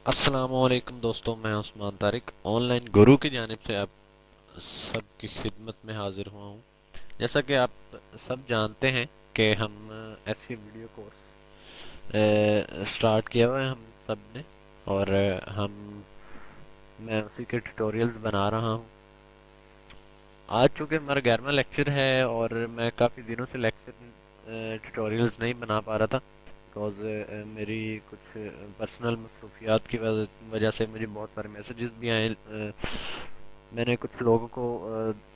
السلام علیکم دوستوں، میں عثمان طارق آن لائن گرو کی جانب سے آپ سب کی خدمت میں حاضر ہوا ہوں۔ جیسا کہ آپ سب جانتے ہیں کہ ہم ایسی ویڈیو کورس سٹارٹ کیا ہوا ہے ہم سب نے، اور میں اسی کے ٹیوٹوریلز بنا رہا ہوں۔ آج چونکہ ہمارا 11واں لیکچر ہے اور میں کافی دنوں سے لیکچر ٹیوٹوریلز نہیں بنا پا رہا تھا، بیکاز میری کچھ پرسنل مصروفیات کی وجہ سے مجھے بہت سارے میسیجز بھی آئے۔ میں نے کچھ لوگوں کو،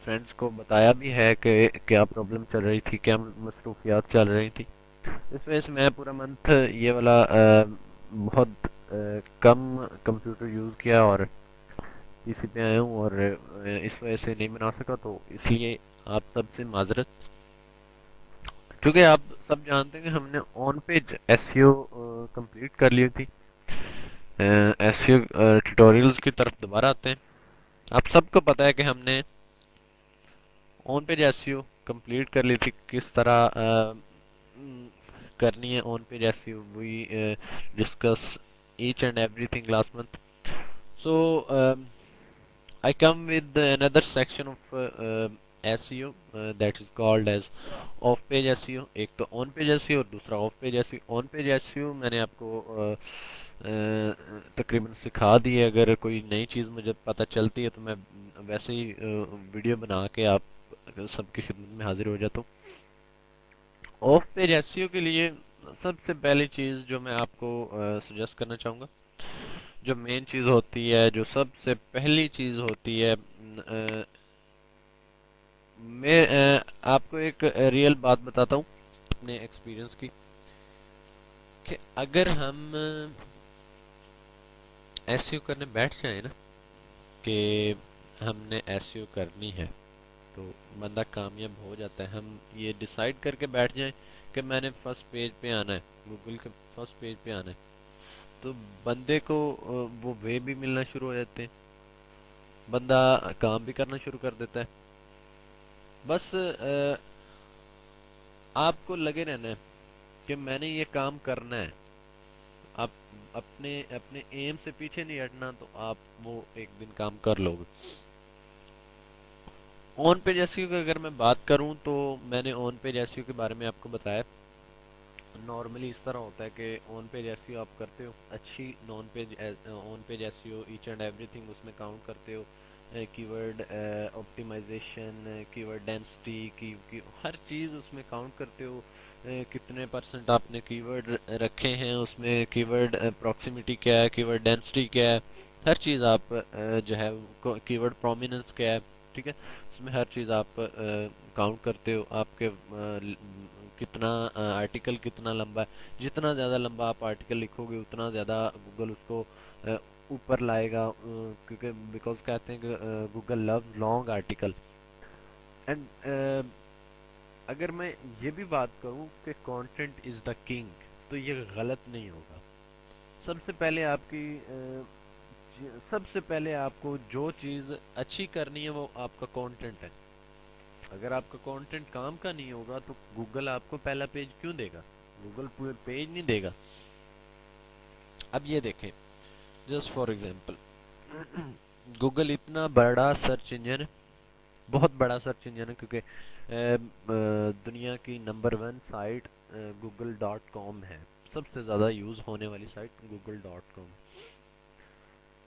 فرینڈس کو بتایا بھی ہے کہ کیا پرابلم چل رہی تھی، کیا مصروفیات چل رہی تھی۔ اس وجہ سے میں پورا منتھ یہ والا بہت کم کمپیوٹر یوز کیا اور پی سی پہ آیا ہوں، اور اس وجہ سے نہیں بنا سکا، تو اس لیے آپ سب سے معذرت۔ کیونکہ آپ سب جانتے ہیں کہ ہم نے on page S E O complete کر لی تھی۔ ایس سی او ٹیوٹوریلز کی طرف دوبارہ آتے ہیں۔ آپ سب کو پتا ہے کہ ہم نے on page S E O complete کر لی تھی، کس طرح کرنی ہے on page S E O, we discuss each and every thing last month. So I come with another section of SEO that is called as off page SEO۔ ایک تو on page SEO اور دوسرا off page SEO۔ on page SEO میں نے آپ کو تقریباً سکھا دی ہے، اگر کوئی نئی چیز مجھے پتہ چلتی ہے تو میں ویسے ہی ویڈیو بنا کے آپ سب کی خدمت میں حاضر ہو جاتا ہوں۔ آف پیج SEO کے لیے سب سے پہلی چیز جو میں آپ کو سجیسٹ کرنا چاہوں گا، جو مین چیز ہوتی ہے، جو سب سے پہلی چیز ہوتی ہے، میں آپ کو ایک ریئل بات بتاتا ہوں اپنے ایکسپیرینس کی، کہ اگر ہم ایس ای او کرنے بیٹھ جائیں نا، کہ ہم نے ایس ای او کرنی ہے، تو بندہ کامیاب ہو جاتا ہے۔ ہم یہ ڈیسائیڈ کر کے بیٹھ جائیں کہ میں نے فرسٹ پیج پہ آنا ہے، گوگل کے فرسٹ پیج پہ آنا ہے، تو بندے کو وہ وے بھی ملنا شروع ہو جاتے ہیں، بندہ کام بھی کرنا شروع کر دیتا ہے۔ بس آپ کو لگے رہنا ہے کہ میں نے یہ کام کرنا ہے، آپ اپنے اپنے ایم سے پیچھے نہیں ہٹنا، تو آپ وہ ایک دن کام کر لو گے۔ آن پیج ایسیو کی اگر میں بات کروں تو میں نے آن پیج ایسیو کے بارے میں آپ کو بتایا، نارملی اس طرح ہوتا ہے کہ آن پیج ایسیو آپ کرتے ہو، اچھی on page SEO each and every تھنگ اس میں کاؤنٹ کرتے ہو، keyword optimisation, keyword density کی ہر چیز اس میں کاؤنٹ کرتے ہو، کتنے پرسنٹ آپ نے کی ورڈ رکھے ہیں اس میں، کی ورڈ پروکسیمیٹی کیا ہے، کی ورڈ ڈینسٹی کیا ہے، ہر چیز آپ جو ہے کی ورڈ پرومیننس کیا ہے، ٹھیک ہے، اس میں ہر چیز آپ کاؤنٹ کرتے ہو، آپ کے کتنا آرٹیکل کتنا لمبا ہے، جتنا زیادہ لمبا آپ آرٹیکل لکھو گے اتنا زیادہ گوگل اس کو اوپر لائے گا، کیونکہ بیکاز کہتے ہیں کہ Google loves long article. And اگر میں یہ بھی بات کروں کہ کانٹینٹ از دا کنگ، تو یہ غلط نہیں ہوگا۔ سب سے پہلے آپ کی سب سے پہلے آپ کو جو چیز اچھی کرنی ہے وہ آپ کا کانٹینٹ ہے۔ اگر آپ کا کانٹینٹ کام کا نہیں ہوگا تو گوگل آپ کو پہلا پیج کیوں دے گا؟ گوگل پورے پیج نہیں دے گا۔ اب یہ دیکھیں، جسٹ فار ایگزامپل، گوگل اتنا بڑا سرچ انجن ہے، بہت بڑا سرچ انجن ہے، کیونکہ دنیا کی number one site Google dot com ہے، سب سے زیادہ یوز ہونے والی سائٹ گوگل ڈاٹ کام۔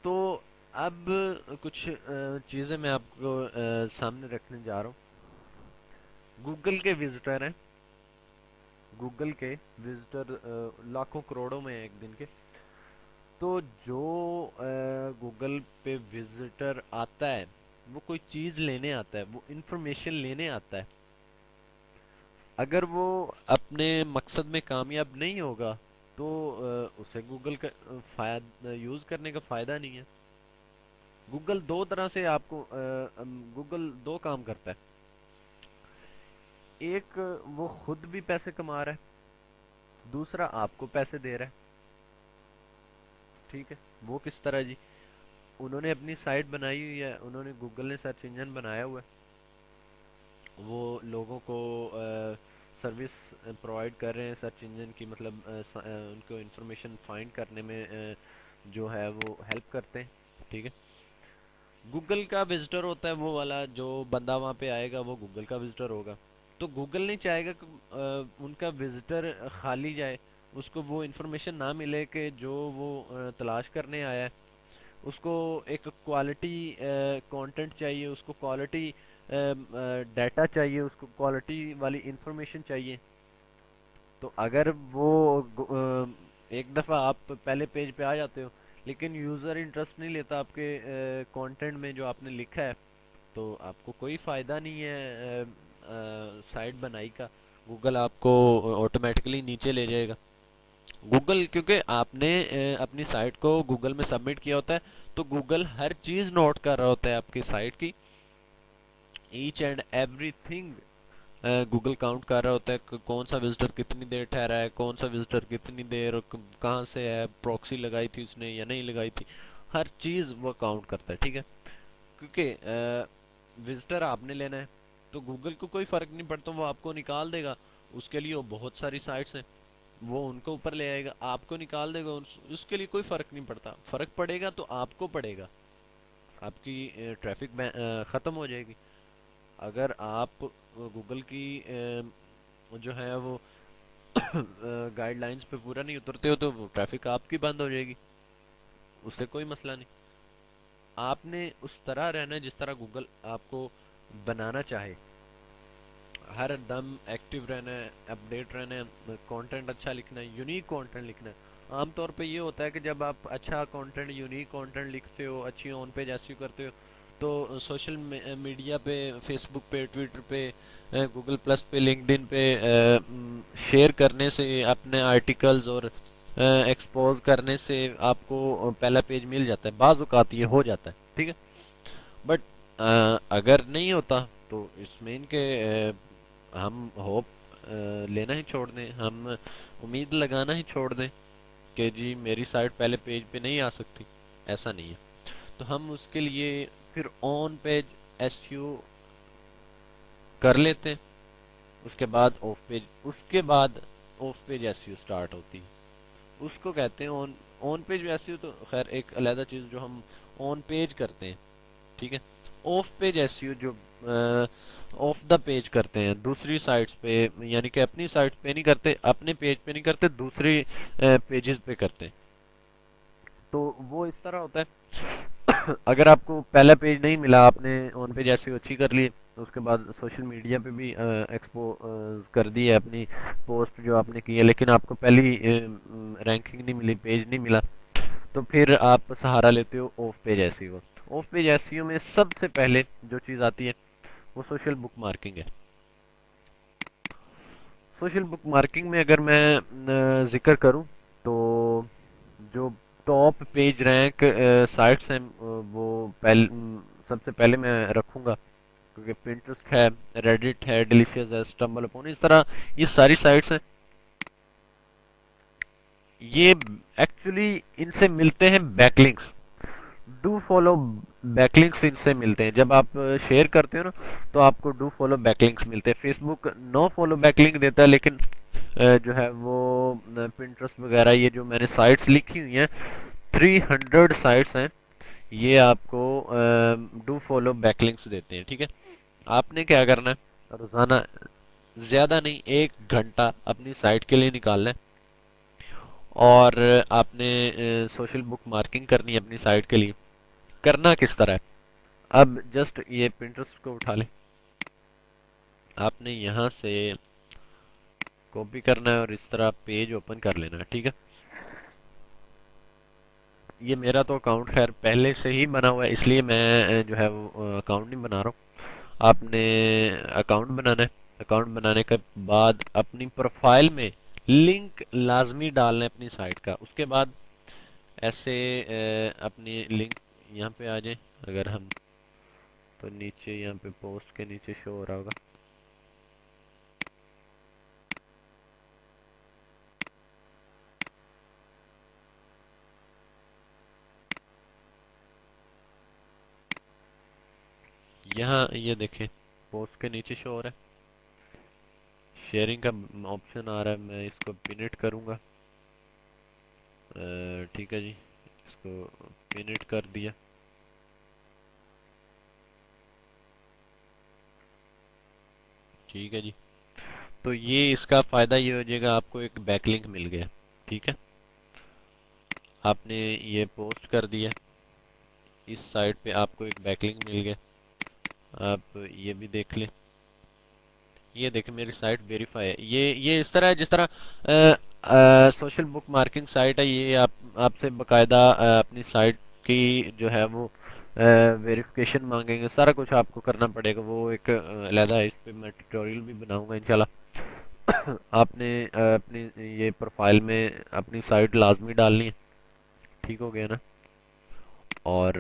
تو اب کچھ چیزیں میں آپ کو سامنے رکھنے جا رہا ہوں۔ گوگل کے وزٹر ہیں، گوگل کے وزٹر لاکھوں کروڑوں میں ایک دن کے، تو جو گوگل پہ وزٹر آتا ہے وہ کوئی چیز لینے آتا ہے، وہ انفارمیشن لینے آتا ہے، اگر وہ اپنے مقصد میں کامیاب نہیں ہوگا تو اسے گوگل کا یوز کرنے کا فائدہ نہیں ہے۔ گوگل دو طرح سے آپ کو گوگل دو کام کرتا ہے، ایک وہ خود بھی پیسے کما رہا ہے، دوسرا آپ کو پیسے دے رہا ہے، ٹھیک ہے۔ وہ کس طرح جی؟ انہوں نے اپنی سائٹ بنائی ہوئی ہے، انہوں نے گوگل نے سرچ انجن بنایا ہوا ہے، وہ لوگوں کو سروس پرووائڈ کر رہے ہیں سرچ انجن کی، مطلب ان کو انفارمیشن فائنڈ کرنے میں جو ہے وہ ہیلپ کرتے ہیں، ٹھیک ہے۔ گوگل کا وزٹر ہوتا ہے وہ والا جو بندہ وہاں پہ آئے گا، وہ گوگل کا وزٹر ہوگا، تو گوگل نہیں چاہے گا کہ ان کا وزٹر خالی جائے، اس کو وہ انفارمیشن نہ ملے کہ جو وہ تلاش کرنے آیا ہے۔ اس کو ایک کوالٹی کانٹینٹ چاہیے، اس کو کوالٹی ڈیٹا چاہیے، اس کو کوالٹی والی انفارمیشن چاہیے۔ تو اگر وہ ایک دفعہ آپ پہلے پیج پہ آ جاتے ہو لیکن یوزر انٹرسٹ نہیں لیتا آپ کے کانٹینٹ میں جو آپ نے لکھا ہے، تو آپ کو کوئی فائدہ نہیں ہے سائٹ بنائی کا۔ گوگل آپ کو آٹومیٹکلی نیچے لے جائے گا۔ گوگل کیونکہ آپ نے اپنی سائٹ کو گوگل میں سبمٹ کیا ہوتا ہے، تو گوگل ہر چیز نوٹ کر رہا ہوتا ہے آپ کی سائٹ کی، each and every thing Google count کر رہا ہوتا ہے کہ کون سا وزٹر کتنی دیر ٹھہرا ہے، کون سا وزٹر کتنی دیر کہاں سے ہے، پروکسی لگائی تھی اس نے یا نہیں لگائی تھی، ہر چیز وہ کاؤنٹ کرتا ہے، ٹھیک ہے۔ کیونکہ وزٹر آپ نے لینا ہے تو گوگل کو کوئی فرق نہیں پڑتا، وہ آپ کو نکال دے گا، اس کے لیے وہ بہت ساری سائٹس ہیں، وہ ان کو اوپر لے آئے گا، آپ کو نکال دے گا، اس کے لیے کوئی فرق نہیں پڑتا۔ فرق پڑے گا تو آپ کو پڑے گا، آپ کی ٹریفک ختم ہو جائے گی۔ اگر آپ گوگل کی جو ہے وہ گائیڈ لائنز پہ پورا نہیں اترتے ہو تو وہ ٹریفک آپ کی بند ہو جائے گی، اس سے کوئی مسئلہ نہیں۔ آپ نے اس طرح رہنا ہے جس طرح گوگل آپ کو بنانا چاہے، ہر دم ایکٹیو رہنا ہے، اپڈیٹ رہنا ہے، کانٹینٹ اچھا لکھنا ہے، یونیک کانٹینٹ لکھنا ہے۔ عام طور پہ یہ ہوتا ہے کہ جب آپ اچھا کانٹینٹ، یونیک کانٹینٹ لکھتے ہو، اچھی آن پیج ایسیو کرتے ہو، تو سوشل میڈیا پہ، فیس بک پہ، ٹویٹر پہ، گوگل پلس پہ، لنکڈ ان پہ شیئر کرنے سے، اپنے آرٹیکلز اور ایکسپوز کرنے سے آپ کو پہلا پیج مل جاتا ہے، بعض اوقات یہ ہو جاتا ہے، ٹھیک ہے۔ بٹ اگر نہیں ہوتا تو اس مین کے ہم ہوپ لینا ہی چھوڑ دیں، ہم امید لگانا ہی چھوڑ دیں کہ جی میری سائٹ پہلے پیج پہ نہیں آ سکتی، ایسا نہیں ہے۔ تو ہم اس کے لیے پھر آن پیج ایس یو کر لیتے ہیں، اس کے بعد آف پیج، اس کے بعد of page S you start ہوتی ہے، اس کو کہتے ہیں آن پیج ایس یو۔ تو خیر ایک علیحدہ چیز جو ہم آن پیج کرتے ہیں، ٹھیک ہے۔ آف پیج ایس یو جو آف دا پیج کرتے ہیں دوسری سائٹس پہ، یعنی کہ اپنی سائٹ پہ نہیں کرتے، اپنے پیج پہ نہیں کرتے، دوسری پیجز پہ کرتے ہیں۔ تو وہ اس طرح ہوتا ہے اگر آپ کو پہلا پیج نہیں ملا، آپ نے آن پیج ایس یو اچھی کر لی، اس کے بعد سوشل میڈیا پہ بھی ایکسپو کر دی ہے اپنی پوسٹ جو آپ نے کی ہے، لیکن آپ کو پہلی رینکنگ نہیں ملی، پیج نہیں ملا، تو پھر آپ سہارا لیتے ہو off page S E. O page S S E سب سے پہلے جو چیز آتی ہے وہ سوشل بک مارکنگ ہے۔ سوشل بک مارکنگ میں اگر میں ذکر کروں تو جو ٹاپ پیج رینک سائٹس ہیں وہ سب سے پہلے میں رکھوں گا، کیونکہ پنٹرسٹ ہے، ریڈٹ ہے، ڈیلیشیس ہے، اسٹمبل اپون، اس طرح یہ ساری سائٹس ہیں۔ یہ ایکچولی ان سے ملتے ہیں back links, do follow back links in سے ملتے ہیں۔ جب آپ شیئر کرتے ہو نا تو آپ کو ڈو فالو بیک لنکس ملتے ہیں۔ فیس بک نو فالو بیک لنک دیتا ہے، لیکن جو ہے وہ پنٹرسٹ وغیرہ یہ جو میں نے سائٹس لکھی ہوئی ہیں 300 سائٹس ہیں، یہ آپ کو ڈو فالو بیک لنکس دیتے ہیں، ٹھیک ہے۔ آپ نے کیا کرنا ہے، روزانہ زیادہ نہیں 1 گھنٹہ اپنی سائٹ کے لیے نکالنا ہے، اور آپ نے سوشل بک مارکنگ کرنی ہے اپنی سائٹ کے لیے۔ کرنا کس طرح ہے، اب جسٹ یہ پنٹرسٹ کو اٹھا لیں، آپ نے یہاں سے کاپی کرنا ہے اور اس طرح پیج اوپن کر لینا ہے، ٹھیک ہے۔ یہ میرا تو اکاؤنٹ خیر پہلے سے ہی بنا ہوا ہے، اس لیے میں جو ہے وہ اکاؤنٹ نہیں بنا رہا ہوں۔ آپ نے اکاؤنٹ بنانا ہے، اکاؤنٹ بنانے کے بعد اپنی پروفائل میں لنک لازمی ڈالنا ہے اپنی سائٹ کا، اس کے بعد ایسے اپنی لنک یہاں پہ آ جائیں، اگر ہم تو نیچے یہاں پہ پوسٹ کے نیچے شو ہو رہا ہوگا، یہاں یہ دیکھیں پوسٹ کے نیچے شو ہو رہا ہے، شیئرنگ کا آپشن آ رہا ہے، میں اس کو پنٹ کروں گا، ٹھیک ہے جی، کو پن اٹ کر دیا. ٹھیک ہے جی. تو یہ اس کا فائدہ یہ ہو جائے گا، آپ کو ایک بیک لنک مل گیا. ٹھیک ہے، آپ نے یہ پوسٹ کر دیا، اس سائٹ پہ آپ کو ایک بیک لنک مل گیا. آپ یہ بھی دیکھ لیں. یہ دیکھیں میری سائٹ ویریفائی ہے. یہ اس طرح ہے جس طرح سوشل بک مارکنگ سائٹ ہے. یہ آپ سے باقاعدہ اپنی سائٹ کی جو ہے وہ ویریفیکیشن مانگیں گے. سارا کچھ آپ کو کرنا پڑے گا، وہ ایک علیحدہ ہے، اس پہ میں ٹیوٹوریل بھی بناؤں گا انشاءاللہ. آپ نے اپنی یہ پروفائل میں اپنی سائٹ لازمی ڈالنی ہے. ٹھیک ہو گیا نا؟ اور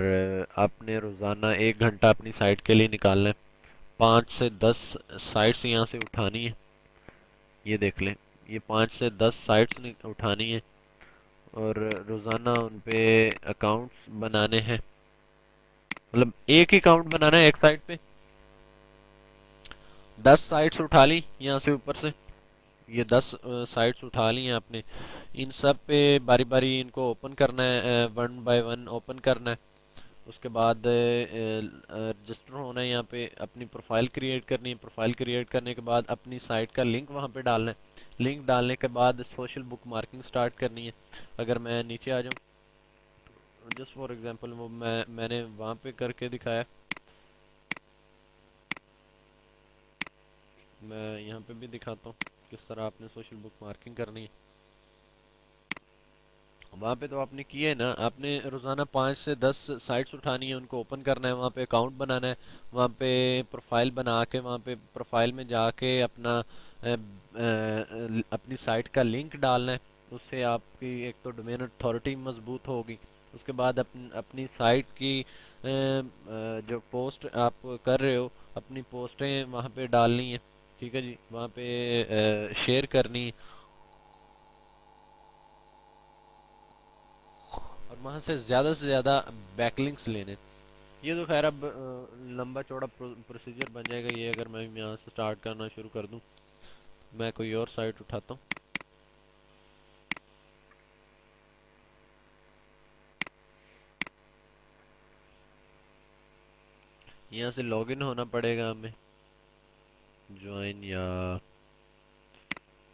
آپ نے روزانہ 1 گھنٹہ اپنی سائٹ کے لیے نکالنا ہے. 5 سے 10 سائٹس یہاں سے اٹھانی ہے. یہ دیکھ لیں، یہ 5 سے 10 سائٹس اٹھانی ہے، اور روزانہ ان پہ اکاؤنٹس بنانے ہیں. مطلب ایک ہی اکاؤنٹ بنانا ہے ایک سائٹ پہ. 10 سائٹس اٹھا لی یہاں سے اوپر سے، یہ 10 سائٹس اٹھا لی ہیں آپ نے. ان سب پہ باری باری ان کو اوپن کرنا ہے، 1 بائی 1 اوپن کرنا ہے. اس کے بعد رجسٹر ہونا ہے، یہاں پہ اپنی پروفائل کریٹ کرنی ہے. پروفائل کریٹ کرنے کے بعد اپنی سائٹ کا لنک وہاں پہ ڈالنا ہے. لنک ڈالنے کے بعد سوشل بک مارکنگ سٹارٹ کرنی ہے. اگر میں نیچے آ جاؤں، جسٹ فار ایگزامپل وہ میں نے وہاں پہ کر کے دکھایا. میں یہاں پہ بھی دکھاتا ہوں کس طرح آپ نے سوشل بک مارکنگ کرنی ہے. وہاں پہ تو آپ نے کیا ہے نا، آپ نے روزانہ 5 سے 10 سائٹس اٹھانی ہے، ان کو اوپن کرنا ہے، وہاں پہ اکاؤنٹ بنانا ہے، وہاں پہ پروفائل بنا کے وہاں پہ پروفائل میں جا کے اپنی سائٹ کا لنک ڈالنا ہے. اس سے آپ کی ایک تو ڈومین اتھارٹی مضبوط ہوگی. اس کے بعد اپنی سائٹ کی جو پوسٹ آپ کر رہے ہو، اپنی پوسٹیں وہاں پہ ڈالنی ہیں. ٹھیک ہے جی، وہاں پہ شیئر کرنی ہے، اور وہاں سے زیادہ بیک لنکس لینے. یہ تو خیر اب لمبا چوڑا پروسیجر بن جائے گا یہ، اگر میں یہاں سے سٹارٹ کرنا شروع کر دوں. میں کوئی اور سائٹ اٹھاتا ہوں. یہاں سے لاگ ان ہونا پڑے گا ہمیں. جوائن، یا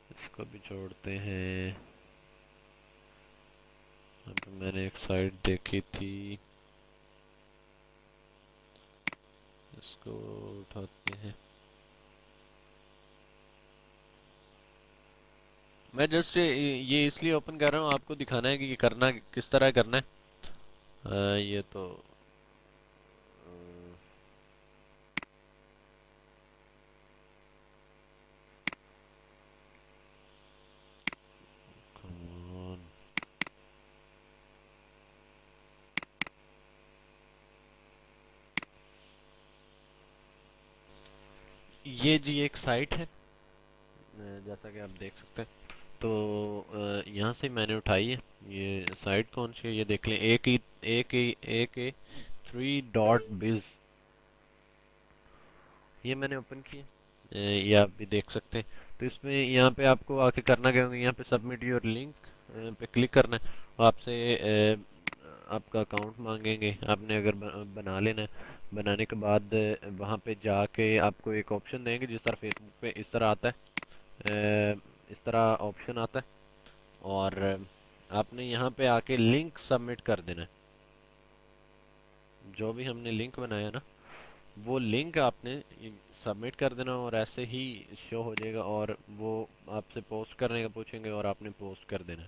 اس کو بھی چھوڑتے ہیں. یہاں پہ میں نے ایک سائٹ دیکھی تھی، اس کو اٹھاتے ہیں. میں جسٹ یہ اس لیے اوپن کر رہا ہوں، آپ کو دکھانا ہے کہ یہ کرنا کس طرح کرنا ہے. یہ تو come on. یہ جی ایک سائٹ ہے، جیسا کہ آپ دیکھ سکتے ہیں. تو یہاں سے میں نے اٹھائی ہے. یہ سائٹ کون سی ہے یہ دیکھ لیں. ایک 3 ڈاٹ بز، یہ میں نے اوپن کی ہے. یہ آپ بھی دیکھ سکتے ہیں. تو اس میں یہاں پہ آپ کو آ کے کرنا کیا ہوگا، یہاں پہ سبمٹ یور لنک پہ کلک کرنا ہے. آپ سے آپ کا اکاؤنٹ مانگیں گے، آپ نے اگر بنا لینا ہے. بنانے کے بعد وہاں پہ جا کے آپ کو ایک آپشن دیں گے، جس طرح فیس بک پہ اس طرح آتا ہے، اس طرح آپشن آتا ہے. اور آپ نے یہاں پہ آ کے لنک سبمٹ کر دینا ہے. جو بھی ہم نے لنک بنایا نا، وہ لنک آپ نے سبمٹ کر دینا، اور ایسے ہی شو ہو جائے گا. اور وہ آپ سے پوسٹ کرنے کا پوچھیں گے، اور آپ نے پوسٹ کر دینا ہے.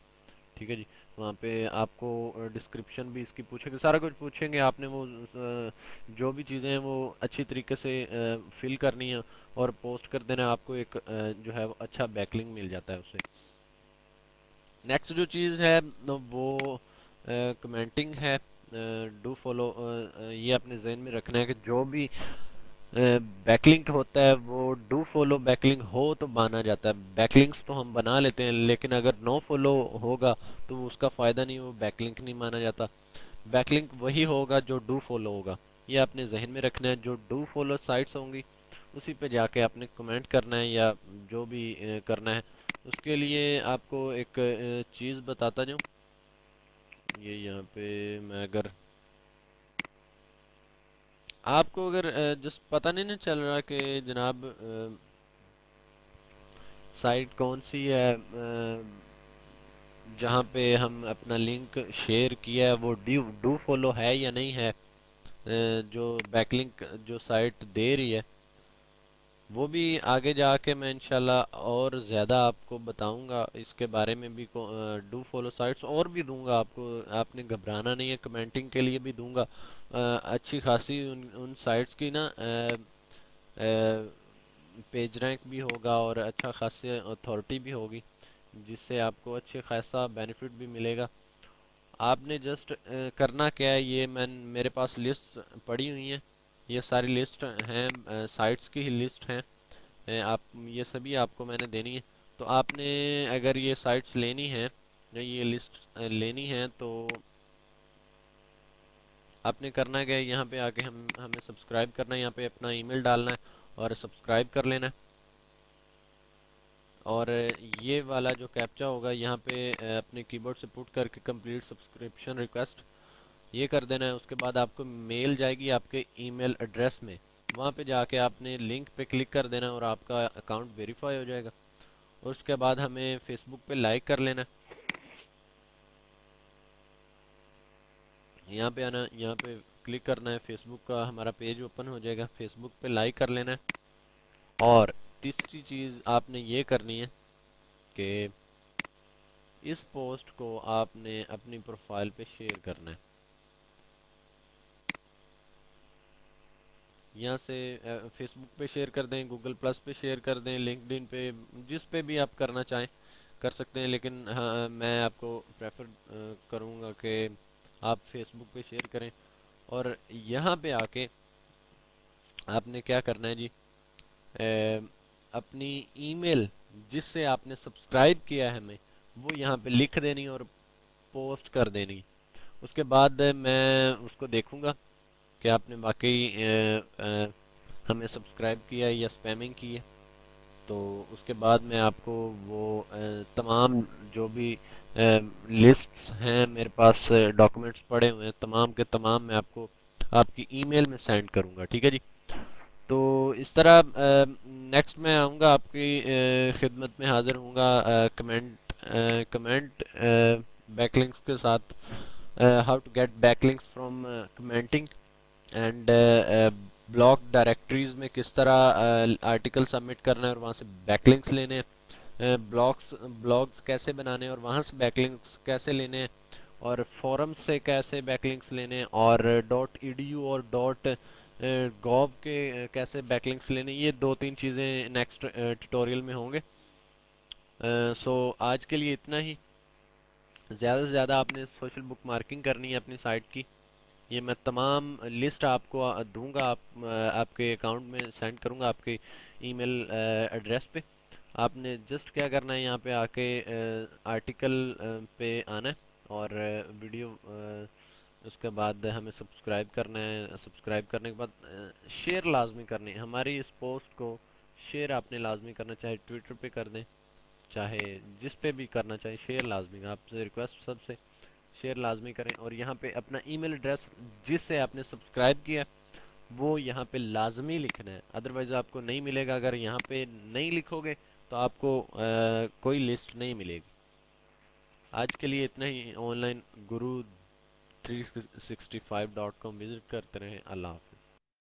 ٹھیک ہے جی. وہاں پہ آپ کو ڈسکرپشن بھی اس کی پوچھیں گے، سارا کچھ پوچھیں گے. آپ نے وہ جو بھی چیزیں ہیں وہ اچھی طریقے سے فل کرنی ہے اور پوسٹ کر دینا ہے. آپ کو ایک جو ہے وہ اچھا بیک لنک مل جاتا ہے اس سے. نیکسٹ جو چیز ہے وہ کمنٹنگ ہے. ڈو فالو، یہ اپنے ذہن میں رکھنا ہے کہ جو بھی بیک لنک ہوتا ہے وہ ڈو فالو بیک لنک ہو تو مانا جاتا ہے. بیک لنکس تو ہم بنا لیتے ہیں، لیکن اگر نو فالو ہوگا تو اس کا فائدہ نہیں، وہ بیک لنک نہیں مانا جاتا. بیک لنک وہی ہوگا جو ڈو فالو ہوگا. یہ اپنے ذہن میں رکھنا ہے. جو ڈو فالو سائٹس ہوں گی اسی پہ جا کے آپ نے کمنٹ کرنا ہے، یا جو بھی کرنا ہے. اس کے لیے آپ کو ایک چیز بتاتا جاؤں. یہ یہاں پہ میں اگر آپ کو اگر جس پتہ نہیں چل رہا کہ جناب سائٹ کون سی ہے جہاں پہ ہم اپنا لنک شیئر کیا ہے وہ ڈو فالو ہے یا نہیں ہے، جو بیک لنک جو سائٹ دے رہی ہے وہ بھی آگے جا کے میں انشاءاللہ اور زیادہ آپ کو بتاؤں گا اس کے بارے میں بھی، ڈو فالو سائٹس اور بھی دوں گا آپ کو، آپ نے گھبرانا نہیں ہے، کمنٹنگ کے لیے بھی دوں گا اچھی خاصی ان سائٹس کی نا پیج رینک بھی ہوگا اور اچھا خاصی اتھارٹی بھی ہوگی، جس سے آپ کو اچھے خاصا بینیفٹ بھی ملے گا۔ آپ نے جسٹ کرنا کیا ہے، یہ میرے پاس لسٹ پڑی ہوئی ہیں، یہ ساری لسٹ ہیں، سائٹس کی ہی لسٹ ہیں، آپ یہ سبھی آپ کو میں نے دینی ہے۔ تو آپ نے اگر یہ سائٹس لینی ہیں یا یہ لسٹ لینی ہے تو آپ نے کرنا کیا ہے، یہاں پہ آ کے ہمیں سبسکرائب کرنا ہے، یہاں پہ اپنا ای میل ڈالنا ہے اور سبسکرائب کر لینا ہے، اور یہ والا جو کیپچا ہوگا یہاں پہ اپنے کی بورڈ سے پٹ کر کے کمپلیٹ سبسکرپشن ریکویسٹ یہ کر دینا ہے۔ اس کے بعد آپ کو میل جائے گی آپ کے ای میل ایڈریس میں، وہاں پہ جا کے آپ نے لنک پہ کلک کر دینا ہے اور آپ کا اکاؤنٹ ویریفائی ہو جائے گا، اور اس کے بعد ہمیں فیس بک پہ لائک کر لینا ہے، یہاں پہ آنا، یہاں پہ کلک کرنا ہے، فیس بک کا ہمارا پیج اوپن ہو جائے گا، فیس بک پہ لائک کر لینا ہے، اور تیسری چیز آپ نے یہ کرنی ہے کہ اس پوسٹ کو آپ نے اپنی پروفائل پہ شیئر کرنا ہے، یہاں سے فیس بک پہ شیئر کر دیں، گوگل پلس پہ شیئر کر دیں، لنکڈ ان پہ، جس پہ بھی آپ کرنا چاہیں کر سکتے ہیں، لیکن ہاں میں آپ کو پریفر کروں گا کہ آپ فیس بک پہ شیئر کریں، اور یہاں پہ آ کے آپ نے کیا کرنا ہے جی، اپنی ای میل جس سے آپ نے سبسکرائب کیا ہے ہمیں، وہ یہاں پہ لکھ دینی اور پوسٹ کر دینی، اس کے بعد میں اس کو دیکھوں گا کہ آپ نے واقعی ہمیں سبسکرائب کیا ہے یا اسپیمنگ کی ہے، تو اس کے بعد میں آپ کو وہ تمام جو بھی لسٹس ہیں میرے پاس، ڈاکومنٹس پڑے ہوئے ہیں تمام کے تمام میں آپ کو آپ کی ای میل میں سینڈ کروں گا، ٹھیک ہے جی۔ تو اس طرح نیکسٹ میں آؤں گا آپ کی خدمت میں حاضر ہوں گا کمنٹ بیک لنکس کے ساتھ، how to get backlinks from commenting and blog directories میں کس طرح آرٹیکل سبمٹ کرنا ہے اور وہاں سے بیک لنکس لینے ہیں، بلاگز کیسے بنانے ہیں اور وہاں سے بیک لنکس کیسے لینے ہیں، اور فورم سے کیسے بیک لنکس لینے ہیں، اور ڈاٹ ای ڈی یو اور ڈاٹ گوو کے کیسے بیک لنکس لینے، یہ دو تین چیزیں نیکسٹ ٹیوٹوریل میں ہوں گے۔ سو آج کے لیے اتنا ہی، زیادہ سے زیادہ آپ نے سوشل بک مارکنگ کرنی ہے اپنی سائٹ کی، یہ میں تمام لسٹ آپ کو دوں گا، آپ کے اکاؤنٹ میں سینڈ کروں گا آپ کے ای میل ایڈریس پہ، آپ نے جسٹ کیا کرنا ہے یہاں پہ آ کے آرٹیکل پہ آنا ہے اور ویڈیو، اس کے بعد ہمیں سبسکرائب کرنا ہے، سبسکرائب کرنے کے بعد شیئر لازمی کرنی ہے ہماری اس پوسٹ کو، شیئر آپ نے لازمی کرنا، چاہے ٹویٹر پہ کر دیں چاہے جس پہ بھی کرنا چاہیں، شیئر لازمی، آپ سے ریکویسٹ سب سے شیئر لازمی کریں، اور یہاں پہ اپنا ای میل ایڈریس جس سے آپ نے سبسکرائب کیا وہ یہاں پہ لازمی لکھنا ہے، ادروائز آپ کو نہیں ملے گا، اگر یہاں پہ نہیں لکھو گے تو آپ کو کوئی لسٹ نہیں ملے گی۔ آج کے لیے اتنا ہی، on line grow 365.com visit کرتے رہیں، اللہ حافظ۔